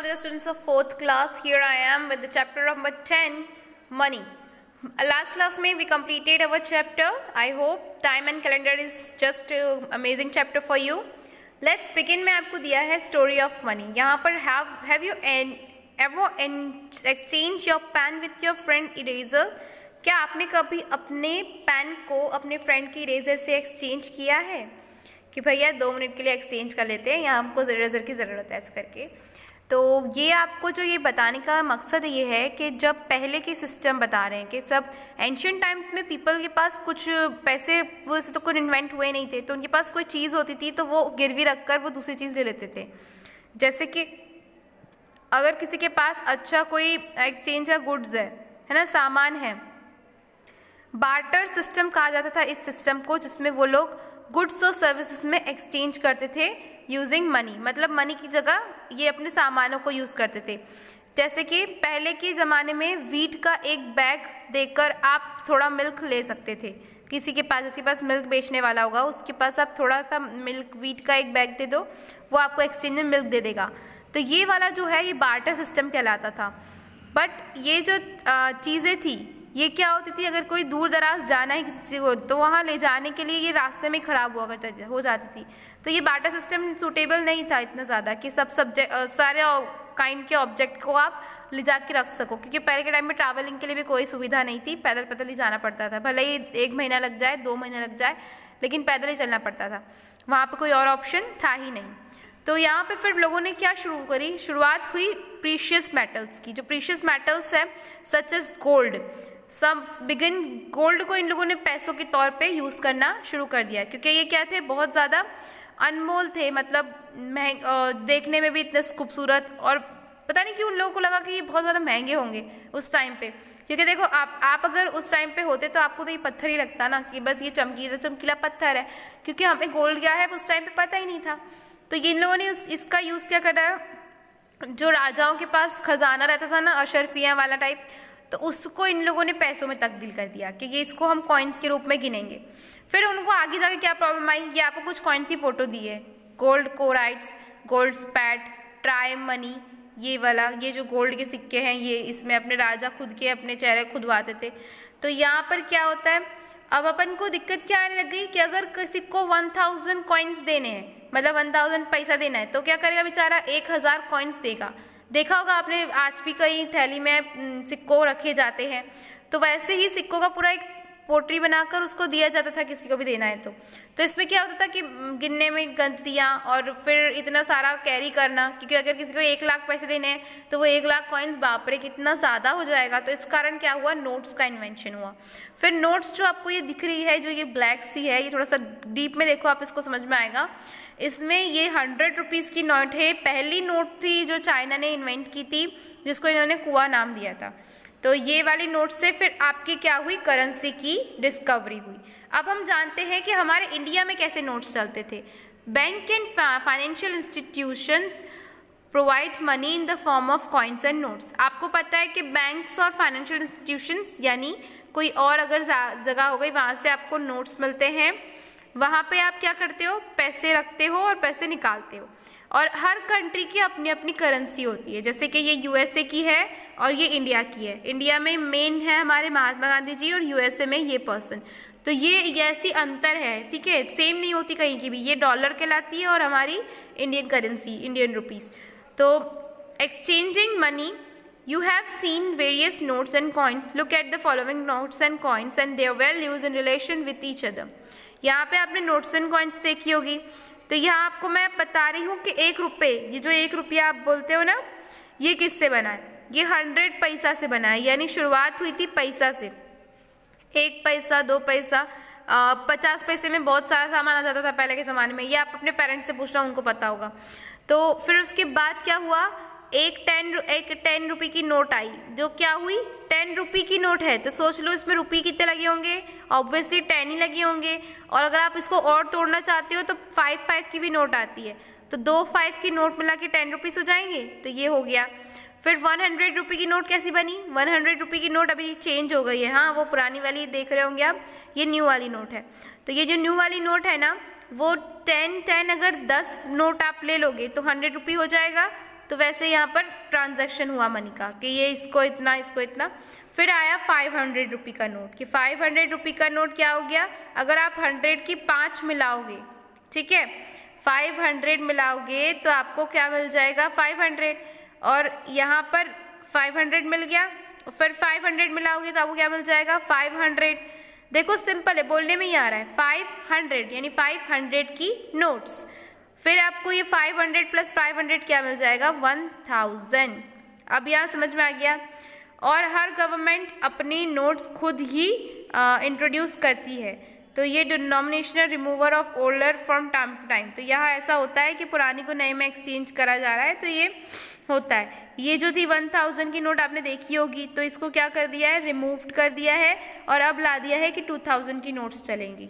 dear students of 4th class. Here I am with the chapter number 10, money. Last class में we completed our chapter. I hope time and calendar is just amazing chapter for you. Let's begin. मैं आपको दिया है story of money. यहाँ पर have you ever exchange your pen with your friend eraser? क्या आपने कभी अपने पेन को अपने फ्रेंड की इरेजर से एक्सचेंज किया है कि भैया 2 मिनट के लिए एक्सचेंज कर लेते हैं, यहाँ हमको इरेजर की ज़रूरत है ऐसे करके। तो ये आपको जो ये बताने का मकसद ये है कि जब पहले के सिस्टम बता रहे हैं कि सब एंशिएंट टाइम्स में पीपल के पास कुछ पैसे वैसे तो कुछ इन्वेंट हुए नहीं थे, तो उनके पास कोई चीज़ होती थी तो वो गिरवी रख कर वो दूसरी चीज़ ले लेते थे। जैसे कि अगर किसी के पास अच्छा कोई एक्सचेंज का गुड्स है ना, सामान है, बार्टर सिस्टम कहा जाता था इस सिस्टम को, जिसमें वो लोग गुड्स और सर्विसेज में एक्सचेंज करते थे यूजिंग मनी, मतलब मनी की जगह ये अपने सामानों को यूज़ करते थे। जैसे कि पहले के ज़माने में वीट का एक बैग देकर आप थोड़ा मिल्क ले सकते थे। किसी के पास जिसके पास मिल्क बेचने वाला होगा उसके पास आप थोड़ा सा मिल्क वीट का एक बैग दे दो, वो आपको एक्सचेंज में मिल्क दे देगा। तो ये वाला जो है ये बार्टर सिस्टम कहलाता था। बट ये जो चीज़ें थी ये क्या होती थी, अगर कोई दूर दराज जाना है किसी को तो वहाँ ले जाने के लिए ये रास्ते में ख़राब हो जाती थी। तो ये बार्टर सिस्टम सूटेबल नहीं था इतना ज़्यादा कि सारे काइंड के ऑब्जेक्ट को आप ले जा के रख सको, क्योंकि पहले के टाइम में ट्रैवलिंग के लिए भी कोई सुविधा नहीं थी, पैदल पैदल ही जाना पड़ता था। भले ही 1 महीना लग जाए 2 महीने लग जाए, लेकिन पैदल ही चलना पड़ता था, वहाँ पर कोई और ऑप्शन था ही नहीं। तो यहाँ पे फिर लोगों ने क्या शुरुआत हुई प्रीशियस मेटल्स की। जो प्रीशियस मेटल्स है सच एज गोल्ड, गोल्ड को इन लोगों ने पैसों के तौर पे यूज़ करना शुरू कर दिया, क्योंकि ये क्या थे, बहुत ज़्यादा अनमोल थे, मतलब देखने में भी इतने खूबसूरत, और पता नहीं क्यों उन लोगों को लगा कि ये बहुत ज़्यादा महंगे होंगे उस टाइम पे। क्योंकि देखो आप अगर उस टाइम पे होते तो आपको तो ये पत्थर ही लगता ना कि बस ये चमकीला पत्थर है, क्योंकि हमें गोल्ड क्या है उस टाइम पे पता ही नहीं था। तो ये इन लोगों ने इसका यूज़ क्या करा, जो राजाओं के पास खजाना रहता था ना, अशरफियाँ वाला टाइप, तो उसको इन लोगों ने पैसों में तब्दील कर दिया कि ये इसको हम कॉइन्स के रूप में गिनेंगे। फिर उनको आगे जाके क्या प्रॉब्लम आई, ये आपको कुछ कॉइन्स की फ़ोटो दी है, गोल्ड कोराइट्स, गोल्ड स्पैट, ट्राई मनी, ये वाला, ये जो गोल्ड के सिक्के हैं ये इसमें अपने राजा खुद के अपने चेहरे खुदवाते थे। तो यहाँ पर क्या होता है, अब अपन को दिक्कत क्या आने लग गई कि अगर किसी को 1000 कॉइन्स देने हैं, मतलब 1000 पैसा देना है, तो क्या करेगा बेचारा, 1000 कॉइन्स देगा। देखा होगा आपने आज भी कई थैली में सिक्कों रखे जाते हैं, तो वैसे ही सिक्कों का पूरा एक पोट्री बनाकर उसको दिया जाता था किसी को भी देना है तो इसमें क्या होता था कि गिनने में गलतियाँ और फिर इतना सारा कैरी करना, क्योंकि अगर किसी को 1 लाख पैसे देने हैं तो वो 1 लाख कॉइन्स बाप रे कितना ज़्यादा हो जाएगा। तो इस कारण क्या हुआ, नोट्स का इन्वेंशन हुआ। फिर नोट्स जो आपको ये दिख रही है, जो ये ब्लैक सी है, ये थोड़ा सा डीप में देखो आप, इसको समझ में आएगा। इसमें ये 100 रुपीज़ की नोट है, पहली नोट थी जो चाइना ने इन्वेंट की थी, जिसको इन्होंने कुआ नाम दिया था। तो ये वाली नोट से फिर आपकी क्या हुई, करेंसी की डिस्कवरी हुई। अब हम जानते हैं कि हमारे इंडिया में कैसे नोट्स चलते थे। Bank and financial institutions provide money in the form of coins and notes. आपको पता है कि बैंक्स और फाइनेंशियल इंस्टीट्यूशंस यानी कोई और अगर जगह हो गई, वहाँ से आपको नोट्स मिलते हैं, वहाँ पे आप क्या करते हो, पैसे रखते हो और पैसे निकालते हो। और हर कंट्री की अपनी अपनी करेंसी होती है, जैसे कि ये यूएसए की है और ये इंडिया की है। इंडिया में मेन है हमारे महात्मा गांधी जी और यूएसए में ये पर्सन। तो ये ऐसी अंतर है, ठीक है, सेम नहीं होती कहीं की भी। ये डॉलर कहलाती है और हमारी इंडियन करेंसी इंडियन रुपीज़। तो exchanging money, you have seen various notes and coins. Look at the following notes and coins and their values in relation with each other. यहाँ पे आपने नोट्स एंड कॉइन्स देखी होगी। तो यहाँ आपको मैं बता रही हूँ कि 1 रुपये, ये जो 1 रुपया आप बोलते हो ना, ये किससे बना है, ये 100 पैसा से बना है, यानी शुरुआत हुई थी पैसा से। 1 पैसा 2 पैसा 50 पैसे में बहुत सारा सामान आ जाता था पहले के ज़माने में। ये आप अपने पेरेंट्स से पूछना, उनको पता होगा। तो फिर उसके बाद क्या हुआ, एक 10 रुपये की नोट आई, जो क्या हुई, 10 रुपये की नोट है। तो सोच लो इसमें रुपये कितने लगे होंगे, ऑब्वियसली 10 ही लगे होंगे। और अगर आप इसको और तोड़ना चाहते हो तो 5 की भी नोट आती है, तो 2 5 की नोट मिला के 10 रुपीज़ हो जाएंगे। तो ये हो गया। फिर 100 रुपये की नोट कैसी बनी, 100 रुपये की नोट अभी चेंज हो गई है, हाँ, वो पुरानी वाली देख रहे होंगे आप, ये न्यू वाली नोट है। तो ये जो न्यू वाली नोट है ना, वो 10 अगर 10 नोट आप ले लोगे तो 100 रुपये हो जाएगा, तो वैसे यहाँ पर ट्रांजैक्शन हुआ मनी का कि ये इसको इतना, इसको इतना। फिर आया 500 रुपये का नोट कि 500 रुपये का नोट क्या हो गया, अगर आप 100 की 5 मिलाओगे, ठीक है, 500 मिलाओगे तो आपको क्या मिल जाएगा 500, और यहाँ पर 500 मिल गया, फिर 500 मिलाओगे तो आपको क्या मिल जाएगा 500। देखो सिंपल है, बोलने में ही आ रहा है 500 यानी 500 की नोट्स। फिर आपको ये 500 प्लस 500 क्या मिल जाएगा 1000। अब यहाँ समझ में आ गया। और हर गवर्नमेंट अपनी नोट्स खुद ही इंट्रोड्यूस करती है, तो ये denominational remover of older from time to time. तो यहाँ ऐसा होता है कि पुरानी को नए में एक्सचेंज करा जा रहा है, तो ये होता है। ये जो थी 1000 की नोट आपने देखी होगी, तो इसको क्या कर दिया है, रिमूव कर दिया है और अब ला दिया है कि 2000 की नोट्स चलेंगी।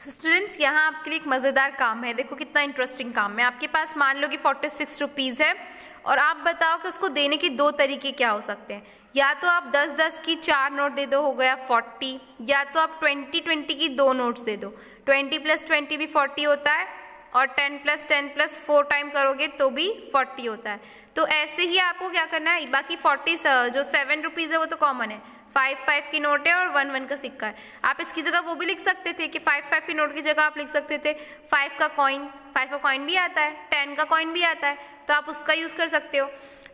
स्टूडेंट्स यहाँ आपके लिए एक मज़ेदार काम है, देखो कितना इंटरेस्टिंग काम है। आपके पास मान लो कि 46 रुपीज़ है और आप बताओ कि उसको देने के दो तरीके क्या हो सकते हैं। या तो आप 10-10 की 4 नोट दे दो, हो गया 40, या तो आप 20-20 की 2 नोट्स दे दो। 20 + 20 भी 40 होता है और 10 + 10 + 4 टाइम करोगे तो भी 40 होता है। तो ऐसे ही आपको क्या करना है, बाकी 40 जो 7 रुपीज़ है वो तो कॉमन है, 5 की नोट है और 1 का सिक्का है। आप इसकी जगह वो भी लिख सकते थे कि 5 की नोट की जगह आप लिख सकते थे 5 का कॉइन भी आता है, 10 का कॉइन भी आता है, तो आप उसका यूज़ कर सकते हो।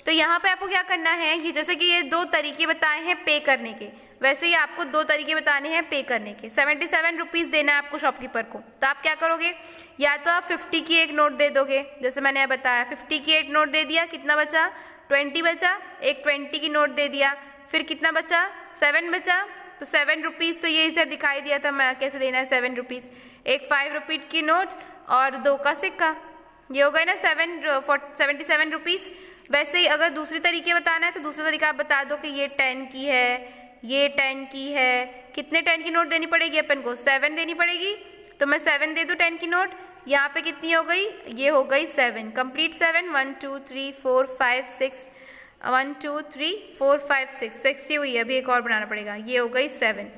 तो यहाँ पे आपको क्या करना है कि जैसे कि ये 2 तरीके बताए हैं पे करने के, वैसे ही आपको 2 तरीके बताने हैं पे करने के। 77 रुपीज़ देना है आपको शॉपकीपर को, तो आप क्या करोगे, या तो आप 50 की एक नोट दे दोगे, जैसे मैंने बताया 50 की एक नोट दे दिया, कितना बचा 20 बचा, एक 20 की नोट दे दिया, फिर कितना बचा 7 बचा, तो 7 रुपीज़, तो ये इधर दिखाई दिया था मैं कैसे देना है 7 रुपीज़, एक 5 रुपये की नोट और 2 का सिक्का, ये हो गए ना 77 रुपीज़। वैसे ही अगर दूसरी तरीके बताना है तो दूसरा तरीका आप बता दो कि ये 10 की है, ये 10 की है, कितने 10 की नोट देनी पड़ेगी अपन को 7 देनी पड़ेगी, तो मैं 7 दे दूँ 10 की नोट, यहाँ पे कितनी हो गई, ये हो गई 7 कंप्लीट 7, 1 2 3 4 5 6, 1 2 3 4 5 6 ही हुई है, अभी एक और बनाना पड़ेगा, ये हो गई 7,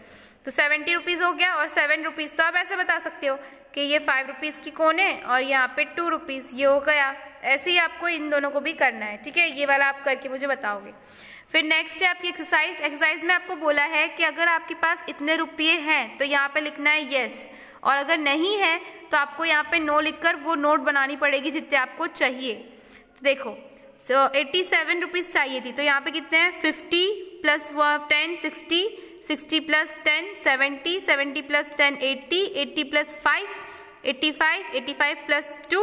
तो 70 रुपीज़ हो गया। और 7 रुपीज़ तो आप ऐसे बता सकते हो कि ये 5 रुपीज़ की कोन है और यहाँ पे 2 रुपीज़, ये हो गया। ऐसे ही आपको इन दोनों को भी करना है, ठीक है, ये वाला आप करके मुझे बताओगे। फिर नेक्स्ट है आपकी एक्सरसाइज में आपको बोला है कि अगर आपके पास इतने रुपये हैं तो यहाँ पे लिखना है येस, और अगर नहीं है तो आपको यहाँ पे नो लिखकर वो नोट बनानी पड़ेगी जितने आपको चाहिए। तो देखो 87 रुपीज़ चाहिए थी, तो यहाँ पे कितने हैं 50 + 10 60, 60 + 10 70, 70 + 10 80, 80 + 5 85, 85 + 2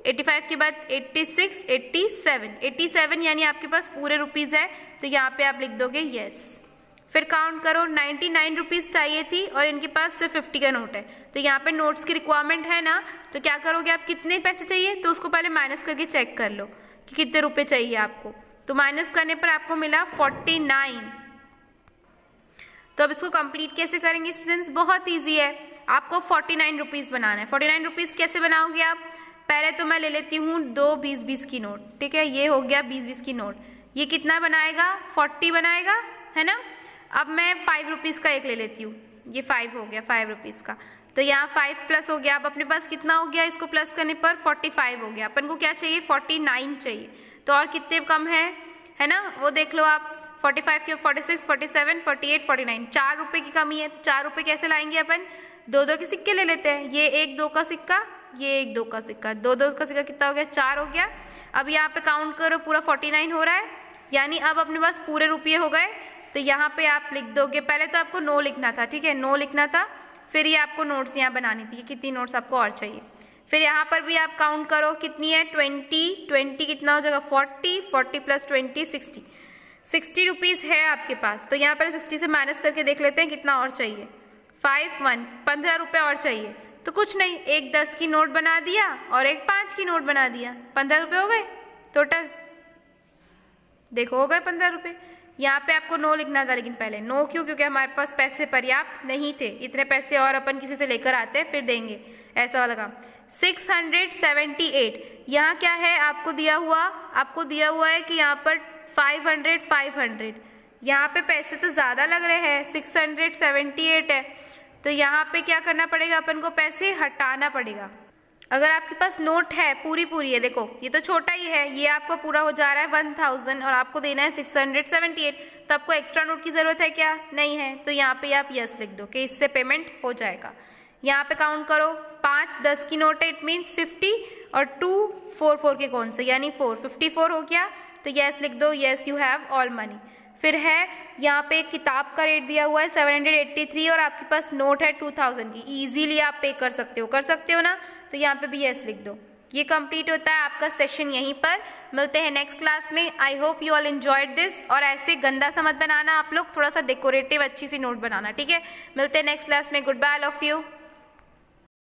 85 के बाद 86, 87 यानी आपके पास पूरे रुपीज़ है, तो यहाँ पे आप लिख दोगे येस। फिर काउंट करो 99 रुपीज़ चाहिए थी और इनके पास सिर्फ 50 का नोट है, तो यहाँ पे नोट्स की रिक्वायरमेंट है ना, तो क्या करोगे आप, कितने पैसे चाहिए तो उसको पहले माइनस करके चेक कर लो कि कितने रुपए चाहिए आपको, तो माइनस करने पर आपको मिला 49। तो अब इसको कंप्लीट कैसे करेंगे स्टूडेंट्स, बहुत ईजी है, आपको 49 रुपीज़ बनाना है। 49 रुपीज़ कैसे बनाओगे आप, पहले तो मैं ले लेती हूँ 2 20-20 की नोट, ठीक है, ये हो गया 20-20 की नोट, ये कितना बनाएगा 40 बनाएगा, है ना। अब मैं 5 रुपीज़ का एक ले लेती हूँ, ये 5 हो गया 5 रुपीज़ का, तो यहाँ 5 प्लस हो गया, अब अपने पास कितना हो गया, इसको प्लस करने पर 45 हो गया। अपन को क्या चाहिए 49 चाहिए, तो और कितने कम है ना, वो देख लो आप, 45 के 46, 47, 48, 49, 4 रुपये की कमी है, तो 4 रुपये कैसे लाएंगे अपन, 2-2 के सिक्के ले लेते हैं, ये 1-2 का सिक्का, ये 1-2 का सिक्का, 2-2 का सिक्का कितना हो गया 4 हो गया। अब यहाँ पे काउंट करो पूरा 49 हो रहा है, यानी अब अपने पास पूरे रुपये हो गए, तो यहाँ पे आप लिख दोगे, पहले तो आपको नो लिखना था, ठीक है, नो लिखना था, फिर ये आपको नोट्स यहाँ बनानी थी, कितनी नोट्स आपको और चाहिए। फिर यहाँ पर भी आप काउंट करो कितनी है 20 कितना हो जाएगा 40 + 20 60 रुपीज़ है आपके पास, तो यहाँ पर 60 से माइनस करके देख लेते हैं कितना और चाहिए, 15 रुपये और चाहिए, तो कुछ नहीं, एक 10 की नोट बना दिया और एक 5 की नोट बना दिया, 15 रुपये हो गए टोटल, देखो हो गए 15 रुपये। यहाँ पे आपको नो लिखना था, लेकिन पहले नो क्यों, क्योंकि हमारे पास पैसे पर्याप्त नहीं थे, इतने पैसे और अपन किसी से लेकर आते हैं फिर देंगे, ऐसा वाला काम। 678 यहाँ क्या है आपको दिया हुआ है कि यहाँ पर 500 यहाँ पे पैसे तो ज़्यादा लग रहे हैं, 678 है, तो यहाँ पे क्या करना पड़ेगा अपन को, पैसे हटाना पड़ेगा। अगर आपके पास नोट है पूरी है, देखो ये तो छोटा ही है, ये आपको पूरा हो जा रहा है 1000 और आपको देना है 678, तो आपको एक्स्ट्रा नोट की ज़रूरत है क्या? नहीं है। तो यहाँ पे आप यस लिख दो कि इससे पेमेंट हो जाएगा। यहाँ पे काउंट करो, 5 10 की नोट है, इट मीन्स 50 और 2 4 4 के कौन से, यानी 4 54 हो गया। तो यस लिख दो, yes you have all money. फिर है यहाँ पे एक किताब का रेट दिया हुआ है 783 और आपके पास नोट है 2000 की, ईजीली आप पे कर सकते हो ना, तो यहाँ पे भी यस लिख दो। ये कंप्लीट होता है आपका सेशन यहीं पर। मिलते हैं नेक्स्ट क्लास में। I hope you all enjoyed this. और ऐसे गंदा सा मत बनाना आप लोग, थोड़ा सा डेकोरेटिव अच्छी सी नोट बनाना, ठीक है। मिलते हैं नेक्स्ट क्लास में। Goodbye all of you.